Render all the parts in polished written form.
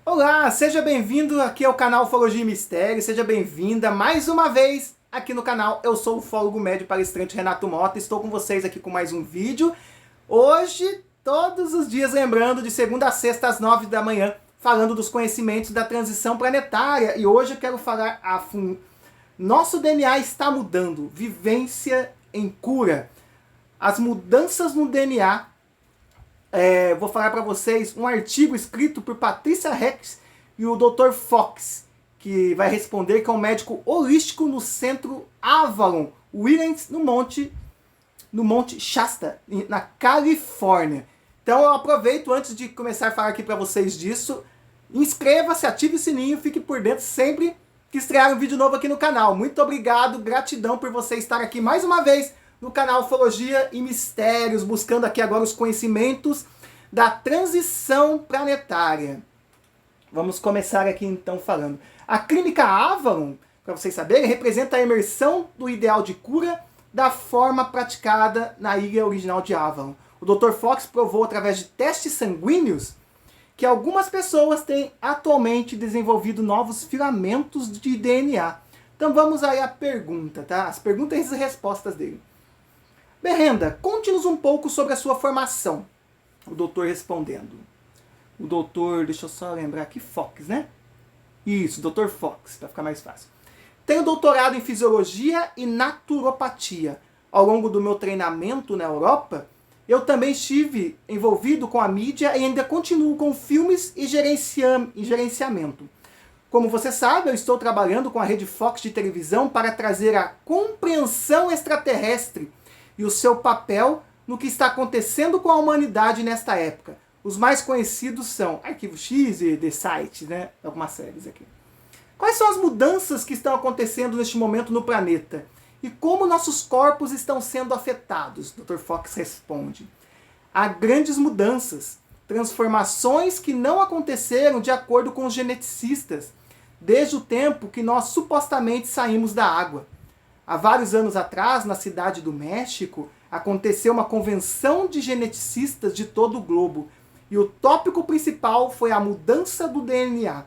Olá, seja bem-vindo aqui ao canal Ufologia e Mistério, seja bem-vinda mais uma vez aqui no canal. Eu sou o ufólogo médio palestrante Renato Mota, estou com vocês aqui com mais um vídeo. Hoje, todos os dias, lembrando, de segunda a sexta às 9 da manhã, falando dos conhecimentos da transição planetária. E hoje eu quero falar a fundo. Nosso DNA está mudando, vivência em cura. As mudanças no DNA. Vou falar para vocês um artigo escrito por Patricia Rex e o Dr. Fox, que vai responder, que é um médico holístico no centro Avalon Williams, no Monte Shasta, na Califórnia. Então eu aproveito, antes de começar a falar aqui para vocês disso, inscreva-se, ative o sininho, fique por dentro sempre que estrear um vídeo novo aqui no canal. Muito obrigado, gratidão por você estar aqui mais uma vez no canal Ufologia e Mistérios, buscando aqui agora os conhecimentos da transição planetária. Vamos começar aqui então falando. A clínica Avalon, para vocês saberem, representa a imersão do ideal de cura da forma praticada na ilha original de Avalon. O Dr. Fox provou através de testes sanguíneos que algumas pessoas têm atualmente desenvolvido novos filamentos de DNA. Então vamos aí à pergunta, tá? As perguntas e respostas dele. Berrenda, conte-nos um pouco sobre a sua formação. O doutor respondendo. O doutor, deixa eu só lembrar aqui, Fox, né? Isso, Dr. Fox, para ficar mais fácil. Tenho doutorado em Fisiologia e Naturopatia. Ao longo do meu treinamento na Europa, eu também estive envolvido com a mídia e ainda continuo com filmes e gerenciamento. Como você sabe, eu estou trabalhando com a rede Fox de televisão para trazer a compreensão extraterrestre e o seu papel no que está acontecendo com a humanidade nesta época. Os mais conhecidos são Arquivo X e The Site, né? Algumas séries aqui. Quais são as mudanças que estão acontecendo neste momento no planeta? E como nossos corpos estão sendo afetados? Dr. Fox responde. Há grandes mudanças, transformações que não aconteceram de acordo com os geneticistas, desde o tempo que nós supostamente saímos da água. Há vários anos atrás, na cidade do México, aconteceu uma convenção de geneticistas de todo o globo. E o tópico principal foi a mudança do DNA.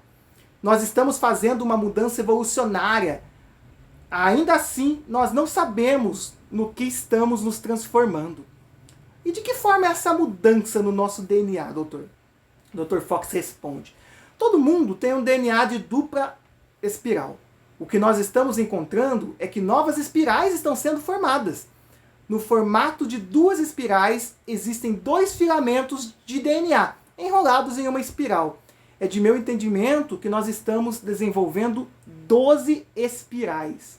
Nós estamos fazendo uma mudança evolucionária. Ainda assim, nós não sabemos no que estamos nos transformando. E de que forma é essa mudança no nosso DNA, doutor? Dr. Fox responde. Todo mundo tem um DNA de dupla espiral. O que nós estamos encontrando é que novas espirais estão sendo formadas. No formato de duas espirais, existem dois filamentos de DNA enrolados em uma espiral. É de meu entendimento que nós estamos desenvolvendo 12 espirais.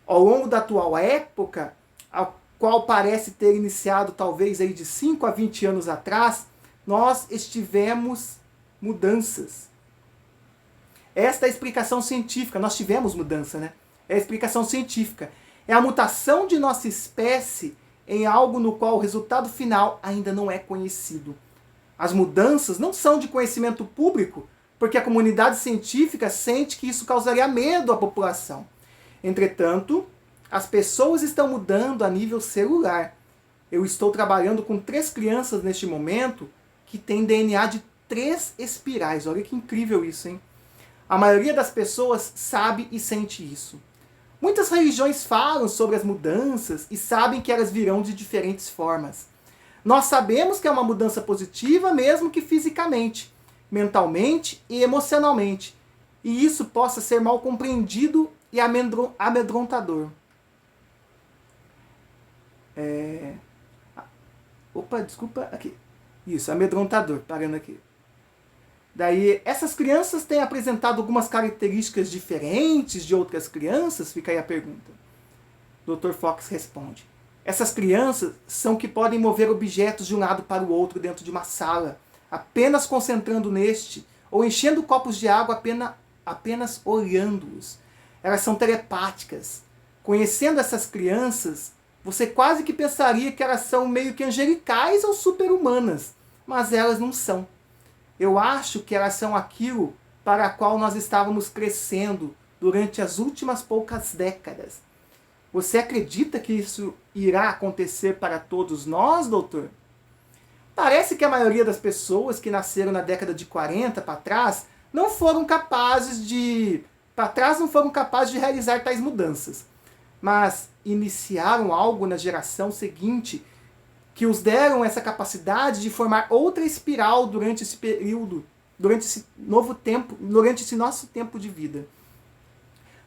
Ao longo da atual época, a qual parece ter iniciado talvez aí de 5 a 20 anos atrás, nós estivemos mudanças. Esta é a explicação científica. Nós tivemos mudança, né? É a explicação científica. É a mutação de nossa espécie em algo no qual o resultado final ainda não é conhecido. As mudanças não são de conhecimento público, porque a comunidade científica sente que isso causaria medo à população. Entretanto, as pessoas estão mudando a nível celular. Eu estou trabalhando com 3 crianças neste momento que têm DNA de 3 espirais. Olha que incrível isso, hein? A maioria das pessoas sabe e sente isso. Muitas religiões falam sobre as mudanças e sabem que elas virão de diferentes formas. Nós sabemos que é uma mudança positiva, mesmo que fisicamente, mentalmente e emocionalmente. E isso possa ser mal compreendido e amedrontador. Desculpa, aqui. Isso, amedrontador, parando aqui. Daí, essas crianças têm apresentado algumas características diferentes de outras crianças? Fica aí a pergunta. Dr. Fox responde. Essas crianças são que podem mover objetos de um lado para o outro dentro de uma sala, apenas concentrando neste, ou enchendo copos de água apenas olhando-os. Elas são telepáticas. Conhecendo essas crianças, você quase que pensaria que elas são meio que angelicais ou super-humanas, mas elas não são. Eu acho que elas são aquilo para a qual nós estávamos crescendo durante as últimas poucas décadas. Você acredita que isso irá acontecer para todos nós, doutor? Parece que a maioria das pessoas que nasceram na década de 40 para trás não foram capazes de realizar tais mudanças, mas iniciaram algo na geração seguinte que os deram essa capacidade de formar outra espiral durante esse período, durante esse nosso tempo de vida.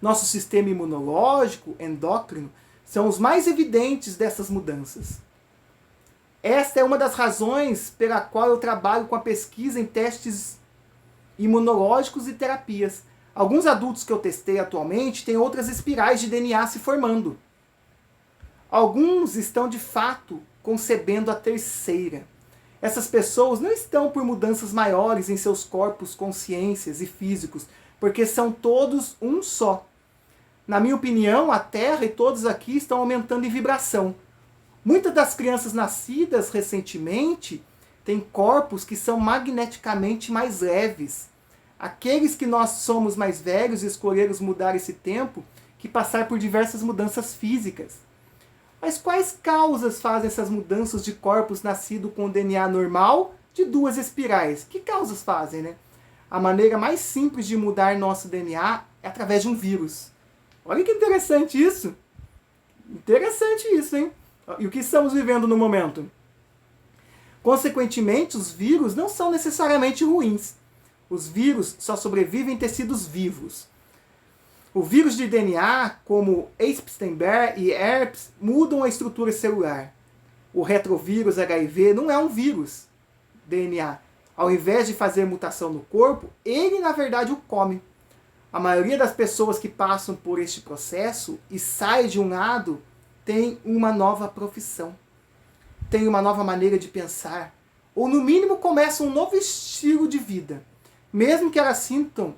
Nosso sistema imunológico, endócrino, são os mais evidentes dessas mudanças. Esta é uma das razões pela qual eu trabalho com a pesquisa em testes imunológicos e terapias. Alguns adultos que eu testei atualmente têm outras espirais de DNA se formando. Alguns estão de fato concebendo a terceira. Essas pessoas não estão por mudanças maiores em seus corpos, consciências e físicos, porque são todos um só. Na minha opinião, a Terra e todos aqui estão aumentando em vibração. Muitas das crianças nascidas recentemente têm corpos que são magneticamente mais leves. Aqueles que nós somos mais velhos e escolhemos mudar esse tempo, que passar por diversas mudanças físicas. Mas quais causas fazem essas mudanças de corpos nascidos com o DNA normal de duas espirais? Que causas fazem, né? A maneira mais simples de mudar nosso DNA é através de um vírus. Olha que interessante isso. Interessante isso, hein? E o que estamos vivendo no momento? Consequentemente, os vírus não são necessariamente ruins. Os vírus só sobrevivem em tecidos vivos. O vírus de DNA, como Epstein-Barr e herpes, mudam a estrutura celular. O retrovírus HIV não é um vírus DNA. Ao invés de fazer mutação no corpo, ele na verdade o come. A maioria das pessoas que passam por este processo e saem de um lado tem uma nova profissão, tem uma nova maneira de pensar, ou no mínimo começa um novo estilo de vida, mesmo que elas sintam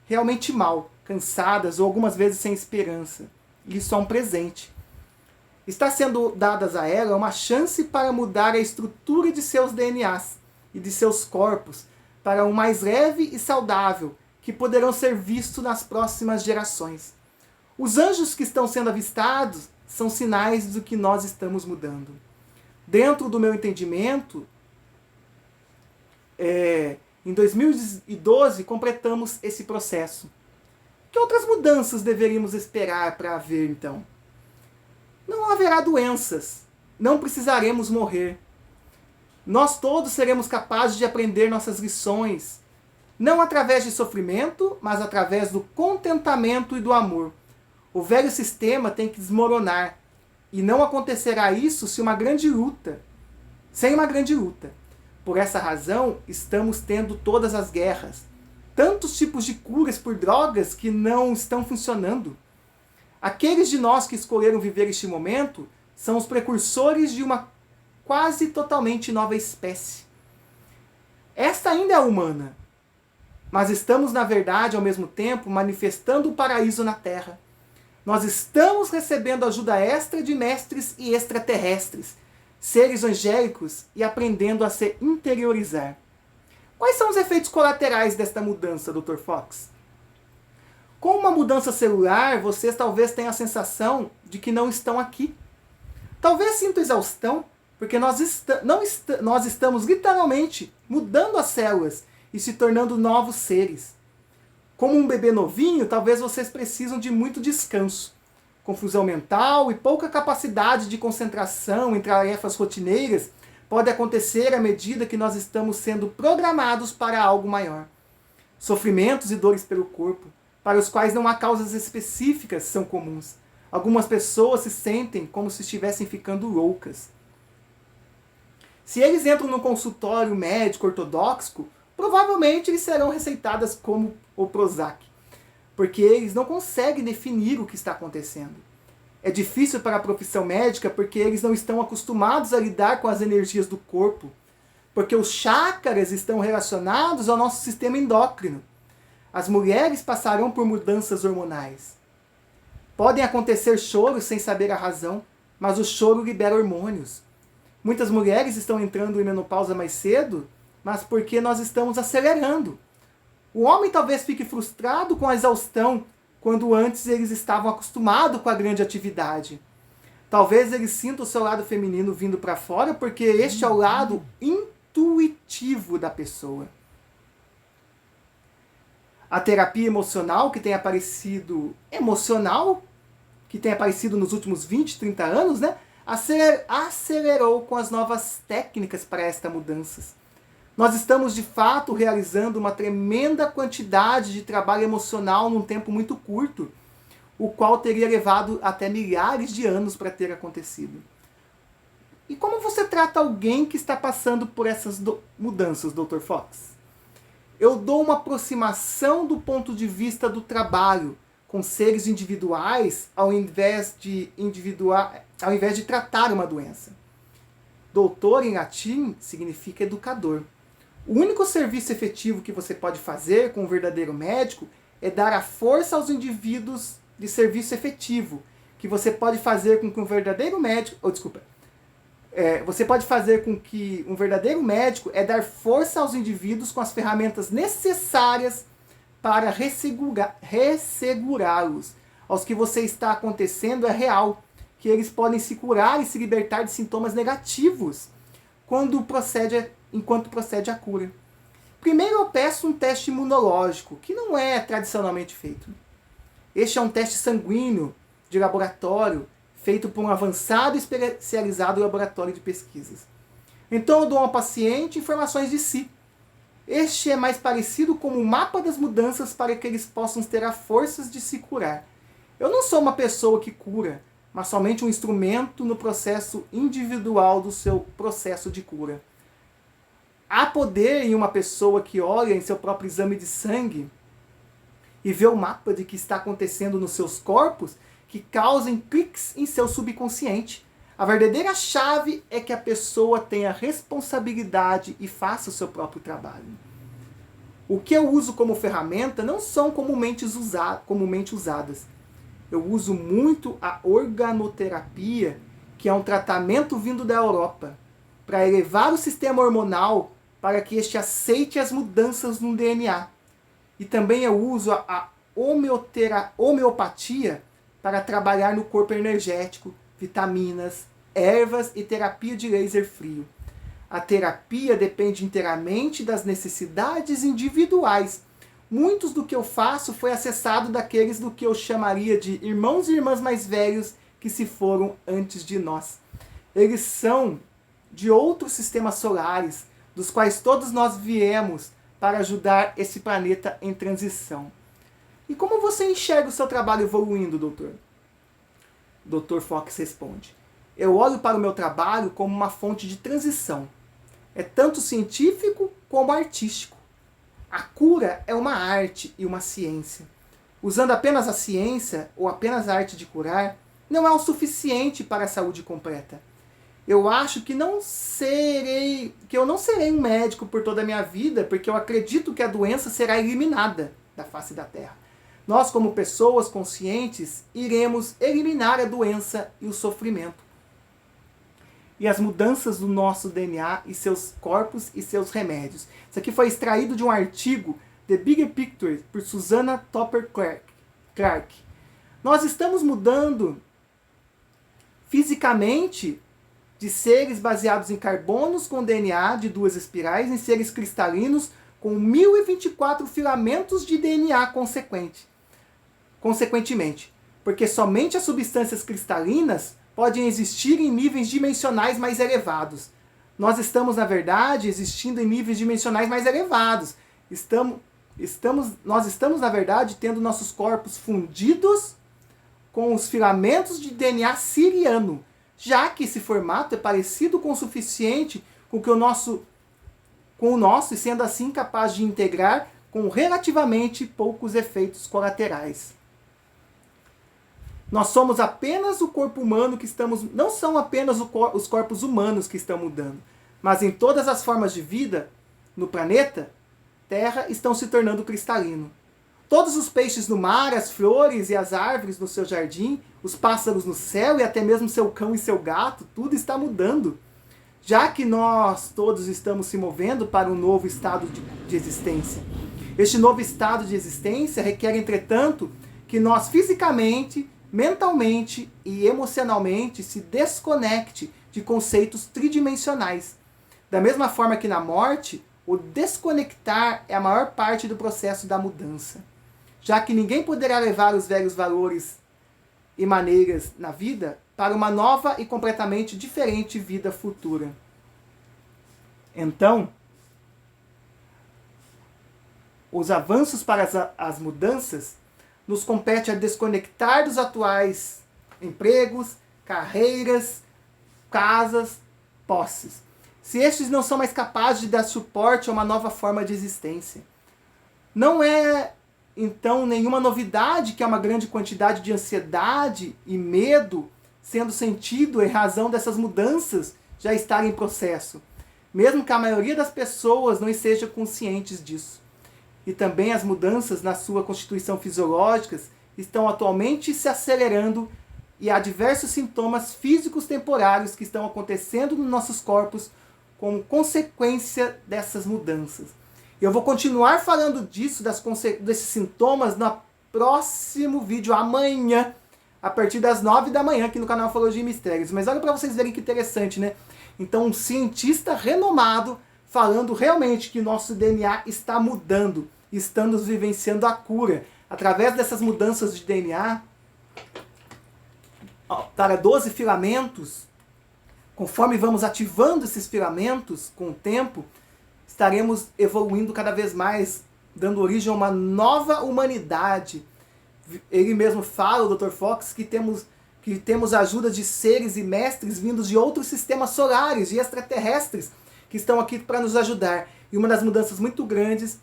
realmente mal, cansadas ou algumas vezes sem esperança. Isso é um presente. Está sendo dadas a ela uma chance para mudar a estrutura de seus DNAs e de seus corpos para um mais leve e saudável, que poderão ser vistos nas próximas gerações. Os anjos que estão sendo avistados são sinais do que nós estamos mudando. Dentro do meu entendimento, em 2012 completamos esse processo. Que outras mudanças deveríamos esperar para haver então? Não haverá doenças, não precisaremos morrer. Nós todos seremos capazes de aprender nossas lições, não através de sofrimento, mas através do contentamento e do amor. O velho sistema tem que desmoronar, e não acontecerá isso sem uma grande luta. Por essa razão, estamos tendo todas as guerras, tantos tipos de curas por drogas que não estão funcionando. Aqueles de nós que escolheram viver este momento são os precursores de uma quase totalmente nova espécie. Esta ainda é humana, mas estamos, na verdade, ao mesmo tempo, manifestando o paraíso na Terra. Nós estamos recebendo ajuda extra de mestres e extraterrestres, seres angélicos, e aprendendo a se interiorizar. Quais são os efeitos colaterais desta mudança, Dr. Fox? Com uma mudança celular, vocês talvez tenham a sensação de que não estão aqui. Talvez sintam exaustão, porque nós estamos literalmente mudando as células e se tornando novos seres. Como um bebê novinho, talvez vocês precisam de muito descanso. Confusão mental e pouca capacidade de concentração em tarefas rotineiras pode acontecer à medida que nós estamos sendo programados para algo maior. Sofrimentos e dores pelo corpo, para os quais não há causas específicas, são comuns. Algumas pessoas se sentem como se estivessem ficando loucas. Se eles entram no consultório médico ortodoxo, provavelmente eles serão receitadas como o Prozac, porque eles não conseguem definir o que está acontecendo. É difícil para a profissão médica porque eles não estão acostumados a lidar com as energias do corpo, porque os chakras estão relacionados ao nosso sistema endócrino. As mulheres passarão por mudanças hormonais. Podem acontecer choros sem saber a razão, mas o choro libera hormônios. Muitas mulheres estão entrando em menopausa mais cedo, mas porque nós estamos acelerando. O homem talvez fique frustrado com a exaustão, quando antes eles estavam acostumados com a grande atividade. Talvez eles sintam o seu lado feminino vindo para fora, porque este é o lado intuitivo da pessoa. A terapia emocional que tem aparecido nos últimos 20, 30 anos, né? Acelerou com as novas técnicas para esta mudança. Nós estamos, de fato, realizando uma tremenda quantidade de trabalho emocional num tempo muito curto, o qual teria levado até milhares de anos para ter acontecido. E como você trata alguém que está passando por essas mudanças, Dr. Fox? Eu dou uma aproximação do ponto de vista do trabalho com seres individuais ao invés de tratar uma doença. Doutor em latim significa educador. O único serviço efetivo que você pode fazer com um verdadeiro médico é dar a força aos indivíduos de serviço efetivo, que você pode fazer com que um verdadeiro médico... você pode fazer com que um verdadeiro médico é dar força aos indivíduos com as ferramentas necessárias para ressegurá-los. Aos que você está acontecendo é real, que eles podem se curar e se libertar de sintomas negativos enquanto procede a cura. Primeiro eu peço um teste imunológico, que não é tradicionalmente feito. Este é um teste sanguíneo de laboratório, feito por um avançado e especializado laboratório de pesquisas. Então eu dou ao paciente informações de si. Este é mais parecido com um mapa das mudanças para que eles possam ter as forças de se curar. Eu não sou uma pessoa que cura, mas somente um instrumento no processo individual do seu processo de cura. Há poder em uma pessoa que olha em seu próprio exame de sangue e vê o mapa de que está acontecendo nos seus corpos que causem cliques em seu subconsciente. A verdadeira chave é que a pessoa tenha responsabilidade e faça o seu próprio trabalho. O que eu uso como ferramenta não são comumente usadas. Eu uso muito a organoterapia, que é um tratamento vindo da Europa, para elevar o sistema hormonal para que este aceite as mudanças no DNA. E também eu uso a homeopatia para trabalhar no corpo energético, vitaminas, ervas e terapia de laser frio. A terapia depende inteiramente das necessidades individuais. Muitos do que eu faço foi acessado daqueles do que eu chamaria de irmãos e irmãs mais velhos que se foram antes de nós. Eles são de outros sistemas solares, dos quais todos nós viemos para ajudar esse planeta em transição. E como você enxerga o seu trabalho evoluindo, doutor? Dr. Fox responde: eu olho para o meu trabalho como uma fonte de transição. É tanto científico como artístico. A cura é uma arte e uma ciência. Usando apenas a ciência ou apenas a arte de curar, não é o suficiente para a saúde completa. Eu acho que eu não serei um médico por toda a minha vida, porque eu acredito que a doença será eliminada da face da Terra. Nós, como pessoas conscientes, iremos eliminar a doença e o sofrimento. E as mudanças do nosso DNA e seus corpos e seus remédios. Isso aqui foi extraído de um artigo, The Bigger Picture, por Susanna Topper Clark. Nós estamos mudando fisicamente de seres baseados em carbonos com DNA de 2 espirais em seres cristalinos com 1024 filamentos de DNA consequentemente, porque somente as substâncias cristalinas podem existir em níveis dimensionais mais elevados. Nós estamos, na verdade, existindo em níveis dimensionais mais elevados. Nós estamos, na verdade, tendo nossos corpos fundidos com os filamentos de DNA siriano, já que esse formato é parecido com o suficiente com o nosso, e sendo assim capaz de integrar com relativamente poucos efeitos colaterais. Nós somos apenas o corpo humano que estamos... Não são apenas os corpos humanos que estão mudando, mas em todas as formas de vida no planeta Terra estão se tornando cristalino. Todos os peixes no mar, as flores e as árvores no seu jardim, os pássaros no céu e até mesmo seu cão e seu gato, tudo está mudando. Já que nós todos estamos se movendo para um novo estado de existência. Este novo estado de existência requer, entretanto, que nós fisicamente, mentalmente e emocionalmente se desconecte de conceitos tridimensionais. Da mesma forma que na morte, o desconectar é a maior parte do processo da mudança, já que ninguém poderá levar os velhos valores e maneiras na vida para uma nova e completamente diferente vida futura. Então, os avanços para as mudanças nos compete a desconectar dos atuais empregos, carreiras, casas, posses. Se estes não são mais capazes de dar suporte a uma nova forma de existência. Não é, então, nenhuma novidade que há uma grande quantidade de ansiedade e medo sendo sentido em razão dessas mudanças já estarem em processo, mesmo que a maioria das pessoas não esteja conscientes disso. E também as mudanças na sua constituição fisiológica estão atualmente se acelerando e há diversos sintomas físicos temporários que estão acontecendo nos nossos corpos como consequência dessas mudanças. Eu vou continuar falando disso, desses sintomas, no próximo vídeo, amanhã, a partir das 9 da manhã, aqui no canal Ufologia e Mistérios. Mas olha para vocês verem que interessante, né? Então, um cientista renomado falando realmente que nosso DNA está mudando, estamos vivenciando a cura. Através dessas mudanças de DNA, para 12 filamentos, conforme vamos ativando esses filamentos com o tempo, estaremos evoluindo cada vez mais, dando origem a uma nova humanidade. Ele mesmo fala, o Dr. Fox, que temos a ajuda de seres e mestres vindos de outros sistemas solares e extraterrestres que estão aqui para nos ajudar. E uma das mudanças muito grandes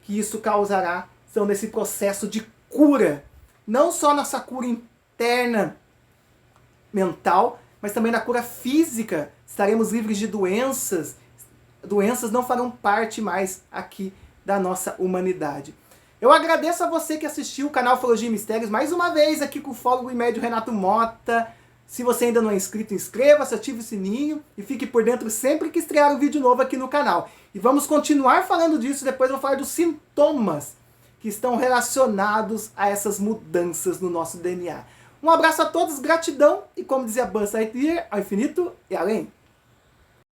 que isso causará são nesse processo de cura. Não só nossa cura interna mental, mas também na cura física. Estaremos livres de doenças. Doenças não farão parte mais aqui da nossa humanidade. Eu agradeço a você que assistiu o canal Ufologia e Mistérios mais uma vez aqui com o ufólogo e médium Renato Mota. Se você ainda não é inscrito, inscreva-se, ative o sininho e fique por dentro sempre que estrear um vídeo novo aqui no canal. E vamos continuar falando disso, depois eu vou falar dos sintomas que estão relacionados a essas mudanças no nosso DNA. Um abraço a todos, gratidão e como dizia Buzz Lightyear, ao infinito e além.